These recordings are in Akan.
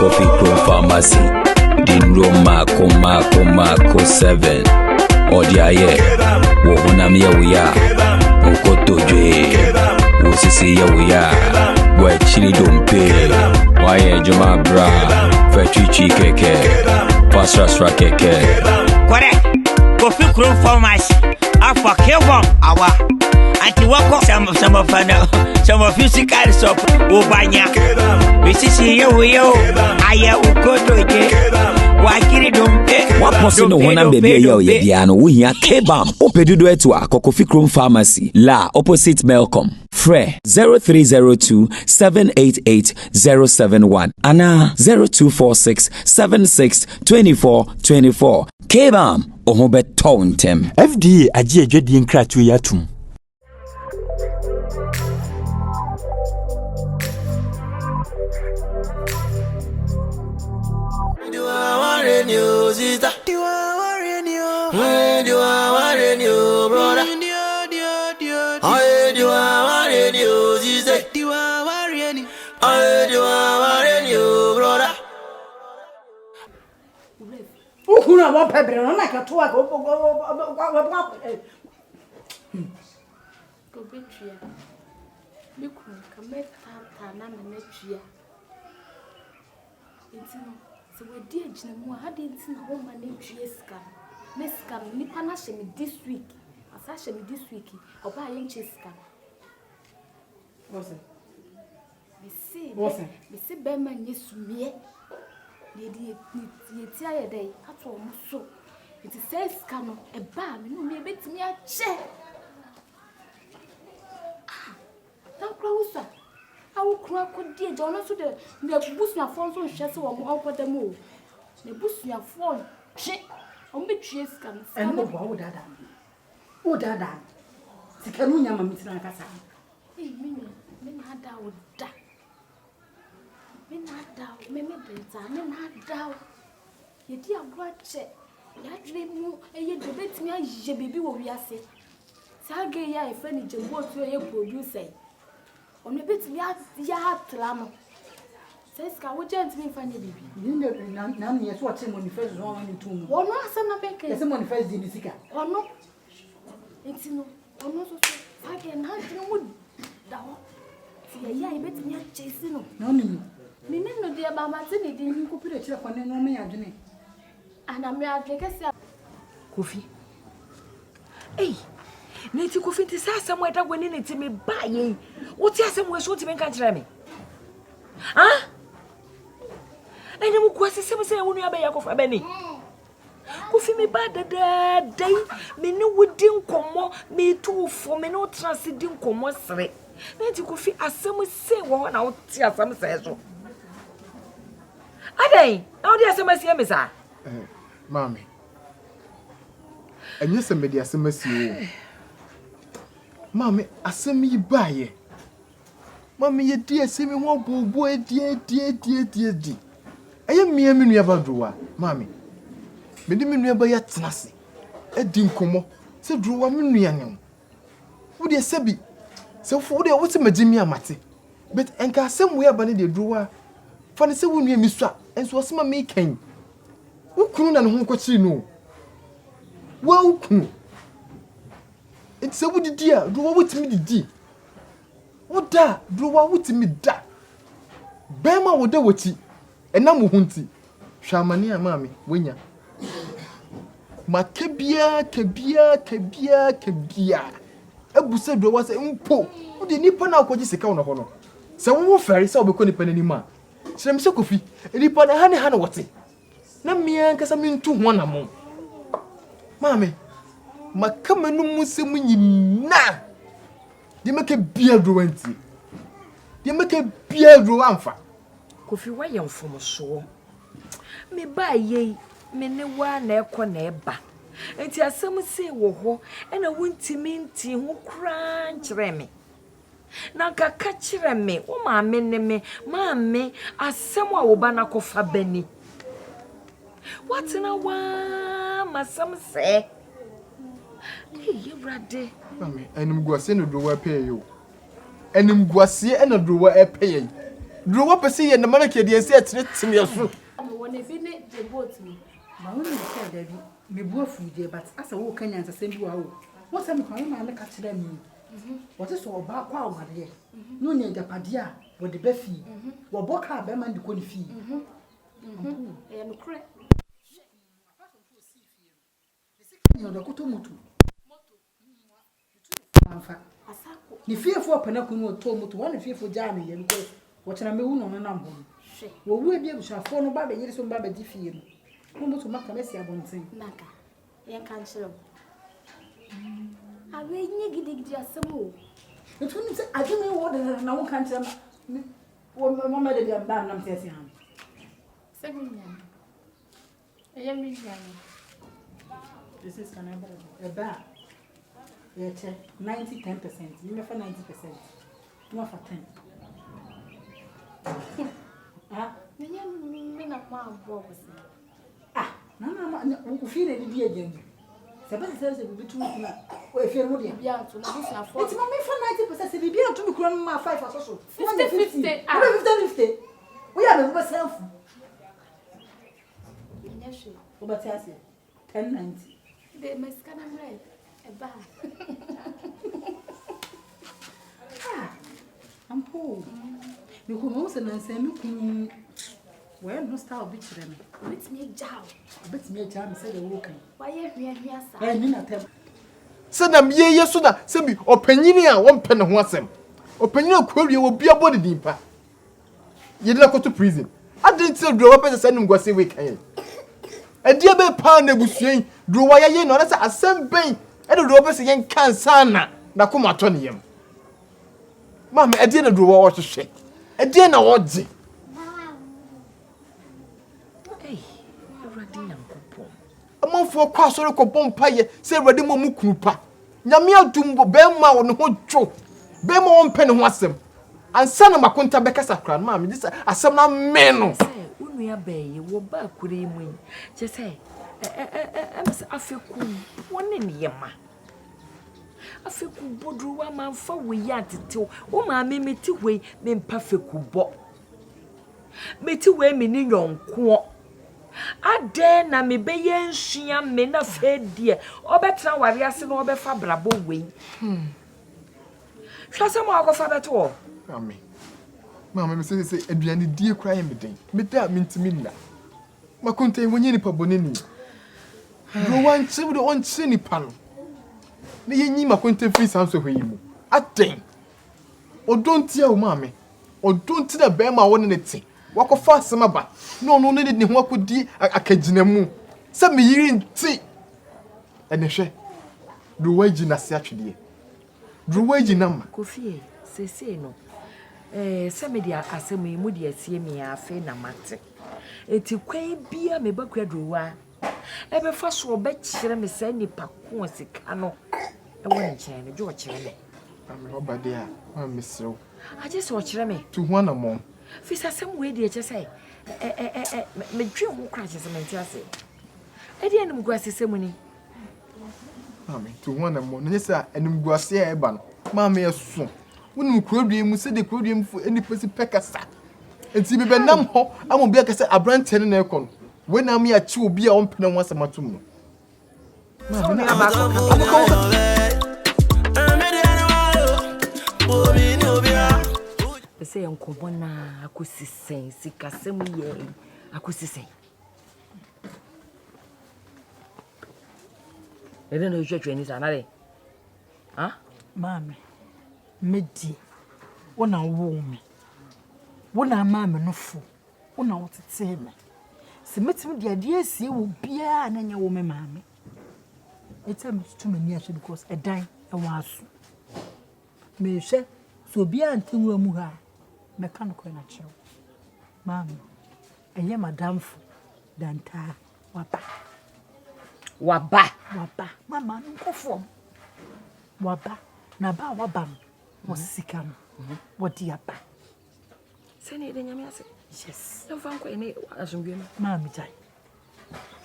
Coffee Crow Pharmacy. Dangerou Mako 7. Odiaye. Wohunamia uya. Ukoto jwe. Wosisi ya uya. Where chili dompe. Waye joma bra. Fechichi keke. Pasrasra keke. Correct. Coffee Crow Pharmacy. Afa kebon awa. Anti wako some of you sick and soap. Ubanya. We see you. Aya ukoto je. Wakiri dompe. What person no one baby yo yediano we here kebam. Opedudo etwa Coffee Crow Pharmacy. La opposite Melcom. Fre 0302 788 071. Ana 0246 76 24 24. Kebam. Ohobe tontem. FDA aji ejwedi nkratu yatum. News is that you are when you are new brother. I do our news is that you are new brother. Who know what pepper on like a talk? Go betria. Look, come back, Tana, and Metria. So we did Jinamo, I didn't see a woman named Cheska. Nesca, Nipana me this week. As I shall me this week, or buy in Cheska. What's it? We see Berman, yes, to me. Lady, tired day, at all, so. It says, Cano, a bar, no, maybe to me a chair. Now, closer. I will cry, could dear John to the boost your phone so shall so over the move. The boost your phone, shit, on the trees comes. And no, what that? Oh, that. The Camunia, Miss Nancasa. Hey, men had doubt that. Men had doubt, men had doubt. Ye dear grudge, ya dream you, and ye debate me as ye baby will be a say. Sargay, ya furniture, what you produce. On a bit, ya tramo. Says, can we gently find a baby? You know, none yet watching when you first wrong in 2 months. Or no, some of the someone first did the or no. It's no, or no, I can hunt no wood. See, I bet me chasing. No, me no, dear Mamma, didn't you put a chip on no me, and I'm like I Coffee. Hey. Neti Coffee to say somewhere that when in it to me buy. What yes, and we're shooting and can't try me. Huh? And then we'll quasi say when you are by a Benny. Coffee me bad the day, me no would didn't come me too for me no trust didn't come more straight. Neti Coffee as some say one out here some says so. Ade, how do you say, Miss Yamisa? Mammy. And yes, somebody as a messy. Mammy, I send me by. Mammy, you dear, send me one boy, dear. I am me, I about drawer, Mammy. Medimmy never yet nasty. A dinkomo, said drawer, Minian. Would you say, so for the what's a Majimia Matty? But and somewhere by the drawer. For the same way, Miss Trap, and so was my making. Who couldn't and who could know? Well, it's a woody dear, do what with me, the dear. What da, do what with me, da. Bema would do what he, and now hunty. Shamania, mammy, when ya. Ma kebia. A busa do was a umpo. Who did nip on our coaches account of honor? So we will ferry so we couldn't penny man. Shem so coffee, and nip on a honey hana what's it. Na me anka sa me ntu ho na mo. Mame, makama no musemu nyina. De make biadro anti. De make biadro amfa. Kofi wa ye mfom so. Me ba ye, me ne wa na ekọ na eba. Enti asem se wo ho, e na wontimi nti ho kra nkyere me. Na kaka kyere me, wo maame ne me, maame asem a wo ba na kofa bani. What in a wa masam say? Hey, brother. Mame, enim guase no do wa pay you. Enim guase e na do wa e pay. Drew what person and the man can say to me so. When if you need the boat me. My only said that me both food, but as a walk and as a same wow. What's I'm calling my catch them? What is all about power here? No need the padia, or the beefy, or boca, beman the good fee. I am correct. You know, the Kutomutu. Ni fearful Panacuno told to one fearful Johnny and go, what an amount on a number. Well, we'll be able to afford no baby, yes, some baby different. Almost to make a messy about thing. Naka, young cancel. I will need just some more. It wouldn't say, I give me water and I won't cancel. Well, my mother did a bad number. 7 years. I am young. This is a bad. 90-10%. You may for 90%. Not for 10. Ah, no, we feel it be again. Somebody says it will be too much. If you're moody, it's not for 90%. If you be able to become my 5 or so, 50. We are the self. But I say 10-90. The mascara red. I'm poor. You can also say, looking well, no style bitch them. Let me jowl. Bet me a jam said a walking. Why, yes, I mean, I tell. Send them ye, yes, sooner. Send me opinion 1 penny once them. Opinion query will be a body deeper. You didn't go to prison. I didn't tell Drew up as a sending go see weekend. A dear bed pound they was saying, Drew, why are you not as a same bay? I don't know if you can sana. Na kuma Tony him. Mamma, I didn't do what to say. I didn't what to. Hey, already A month for cross or a compon pie, say ready Momukupa. Yamia Dumbo, Bema on the joke. Bema on pen was them. And son of my conta Becca Crown, mammy, this are some men. When we are bay, you will back with him win. Just say, I feel cool. One in Yama. I feel good, Bodru, one man for we yard till, oh, mammy, me two way, men perfect bo. Me two way, me in your quo. I dare na me be yen shiam me na fed dear, or better warriors and over fabrable way. Shall some more for that all? Mammy, Mamma says, Adrian, dear crying me day. Me that mean to me now. Ma contain when you pabonini. No one silver on sinny panel. Ni ma contain free sounds of him. I think. Or don't tell mammy, or don't tell the bear my one in it. Walk of fast some about. No, need ni what could be a cajinamu. Some me hearing tea. And a share. The wage in a Saturday. The wage in number. Coffee, say no. Somebody asking me, would you see me a fair matter? It's a quaint beer, me back where drew. Ever first will bet me send you pacoons a canoe. I want to change George. I'm Robert there, Miss So. I just watch me to one or more. Fisa some way, dear, just say, me dream will crash as a man. I didn't go as a ceremony. Mammy, to one or more, yes, sir, and go see a ban. Mammy, soon. When we could him, said they could him for any person pecker. And see me by numb ho, I won't be a brand 10 in aircon. When I'm here, 2 be on pen once a matum. They say Uncle Bona, I could see saying, sick as some year, I could see saying. I don't know if you're training another. Huh? Mammy, Meddy, one I woo me. One I mamma no fool. One I want to say me. Submit me the idea, see, will be an your woman, mammy. It's too many actually because a dime and was. May say, so be until we move mechanical natural. Mammy, I am Madame Danta Wapa. Waba, Mamma, no go for Waba, Naba Wabam was sick. What dear ba? Send it in your message. Yes, No fun, any as you Mammy,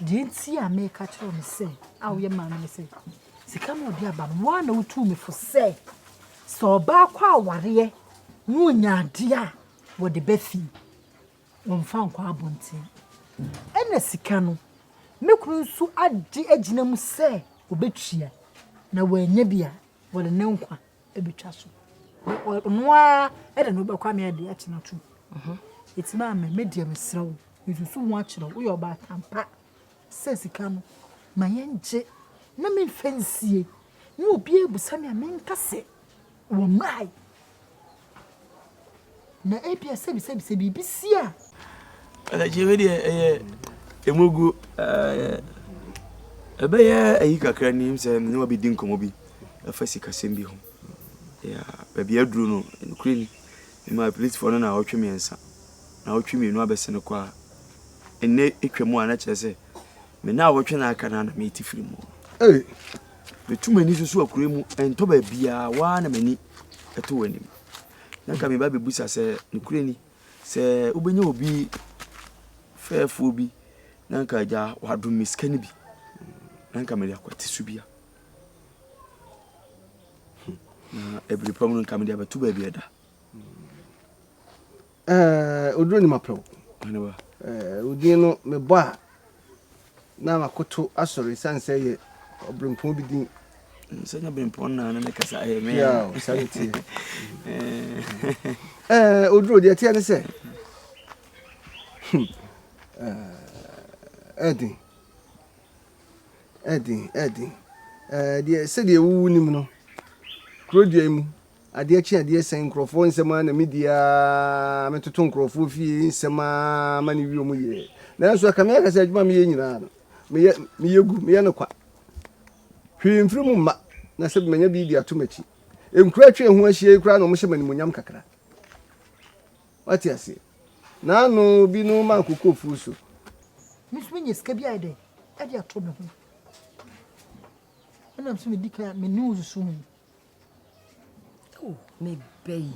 didn't see a make catch on me say, our young man say, Sikamo dear, but 1 or 2 me for say. So back while warrior, no, dear, wo de befi wo mfa nkwa abonten ena sika no mekuru nso ade agina mu se obetua na wanya bia wo de ne nkwa ebetwa so noa eda no bekwa me ade akina tu etima me media mesrew yusu ho akira wo yo ba tampa se sika no ma yenje na me fansie ni obi ebusa me amenkase wo mai na epia sebi bibisia ala jewe de emugu ebe ya ayi kakra ni mse ne obi din komo bi afasi kasem bi ho ya baby aduru no nukuri ni ma police for no na otwe miensa na otwe mienu abese ne kwa enne etwemu ana kyerese me na wotwe na aka na me tifiri mu betuma ni susu akure mu ento ba bia wa na mani eto wani na ka me ba bebusa se nukuri ni se ubenya obi fefo bi na ka ja wadu miskani bi na ka me akwati su bia na every problem ka me dia betu ba bia da oduro ni mapro ana ba odi no me bo a na makoto asori sanse ye obrempon bi din sanya brempon na na kasa aye me ya santi oduro dia tia ne se Eddie dia se dia wu nim no krodua mu ade achi ade sen nkrofo nsema na media metoto nkrofo fie nsema mani wi omu ye na so aka me aka se adwuma me ye nyina no me ye no kwa hwimfiri mu ma na se menya bi di atomachi enkura twe ho ahie kura na mo hye manimonyam kakra wati ase na no bi no ma kokko fuso misme nyeska bi ade ade atomo ho ana so me dika me news so mu me bay.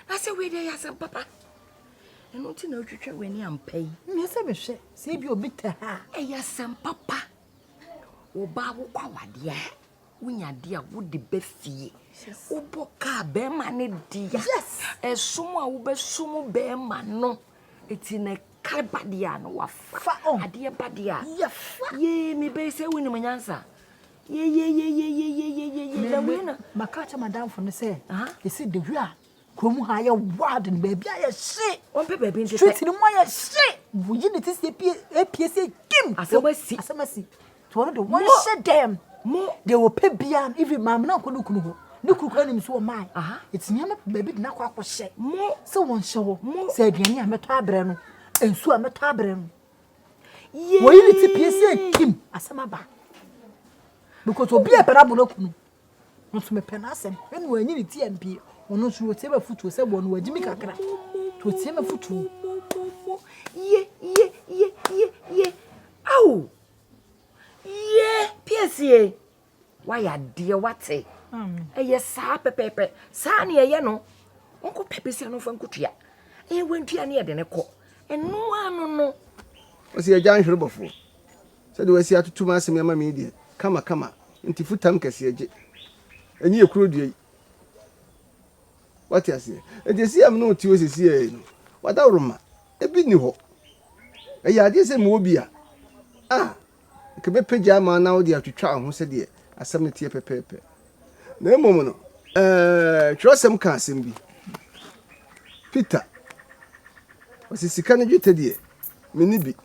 I said, where they are, papa. And not in a future when I am pay. Yes, I wish. Save your bit. Yes, papa. O babu kwa dear. When your dear would the beefy. O boka bear man, dear. Yes, as someone will be sumo bear man. No, it's in a carbadian or a dear badia. Ye, me bay say, when you answer. Yeah. Winner, Makata madam from the say, you see the real. Come higher word and baby, I say, on baby, straight in the way I say, would you notice the PSA Kim? I see. To one of the one said them. More, they will pay beyond even mamma no could no cook him so my. It's near baby, not quite say. More, so one show, said Yanni, I'm a tabren, and so I'm a tabren. Yeah, well, it's PSA Kim, as a maba. Because we'll be a parabolo. Not to me penasem, when we're nearly TMP, or not to whatever foot to say one where Jimmy Cacra to a same foot to. Yeah. Oh, yeah, PSA. Why, a dear, what's it? Yes, sap paper, Sani, no. Uncle Pepisiano from Kutia. And went to near the neck. And no one, no. Was he a giant rubber for? Said we see out 2 months in my media. Kama nti futam kase age enyi ekrodue what you say e dey see am no ti o sisi e no wada roma e bi ni ho e ya dey say mo obi a ke be pagya ma na wo dey atwitwa ho se dey asem ne tie pepepe na emom no twosem ka asem bi Peter wasisi kan dwete dey me ni bi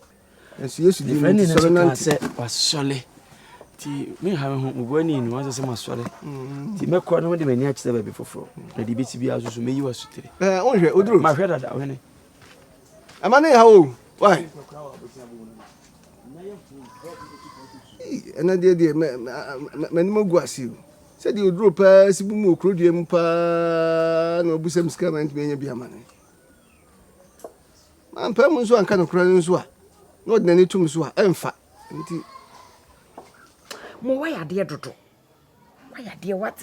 enso Yesu di ni so na nti wasole ti me ha ho ubani ni wanza sema swale ti me kwa no de mani akise ba bi foforo na de beti bi azuzu meyi wasutire onhwe oduro ma hwe dada ohene amane ha o why ena de mani mogu asi se de oduro pa sibu mu okrodue mu pa na obusem skament me nya bi amane man pa mu so anka no kro nso a no de nani tum so a emfa nti mo why ade dodo why ade what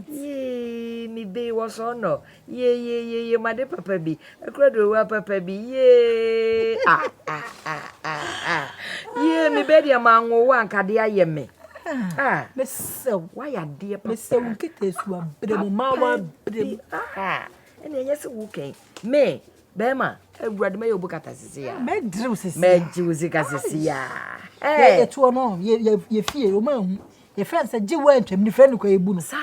ye mi be was on ye made papa bi akrodo wa papa bi ye ye mi be dia manwo wa nkade aye me Miss why ade papa Miss Nkete suwa bre mo ma wa bre And yes, who came. Me, Bema, a brother may bukata sia. Medrusis. Medjusicassia. Eh, to no, ye fear, man. Your friends said, you went to me, friend, who you sir.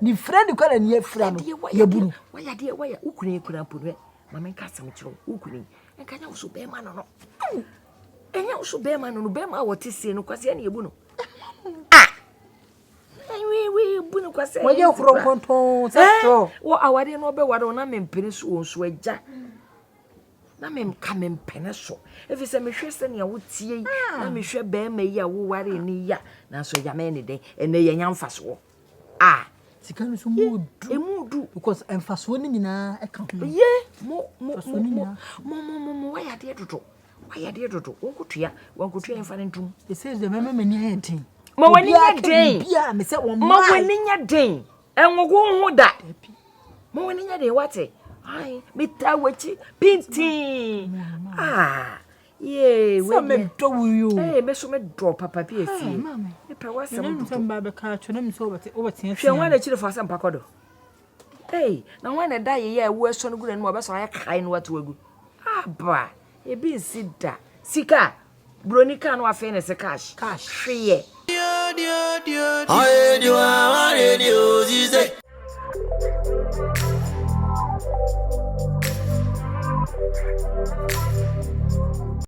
Ni friend, you call and ye friend, ye boo. Why, dear, why, who couldn't put it? Mamma Castle, who couldn't. And can you also bear man or no? And you also bear man or bear my what is saying, no question, you buno. Ah! We buno question. Well, you're from Conton, so what I didn't know about what I'm in Peninsula, Sweja. Na mem kamem peneso if it's a mehwese ne wo tie na mehwe be ma ya wo ware ni ya na so ya me ne den ene ya nyamfaso sika no so mudu because emfaso ni nyina e ka ho ye mo wa ya de dodo wonkotua emfa ne ntum it says the meme mani ayen ma wani nya den bia me se won ma wani nya den enwogo ho da ma wani nya den wate ai mita wachi pinti yeah we me do you me so me drop papa pi afie mama me pe wasam do some ba be ka twena me so obati afie hwan na chire fa sam pakodo na hwan na da ye wo eso no gure no obeso ya kai no wato agu ba e bi nsida sika bronika no afi ne se cash hwe ye dio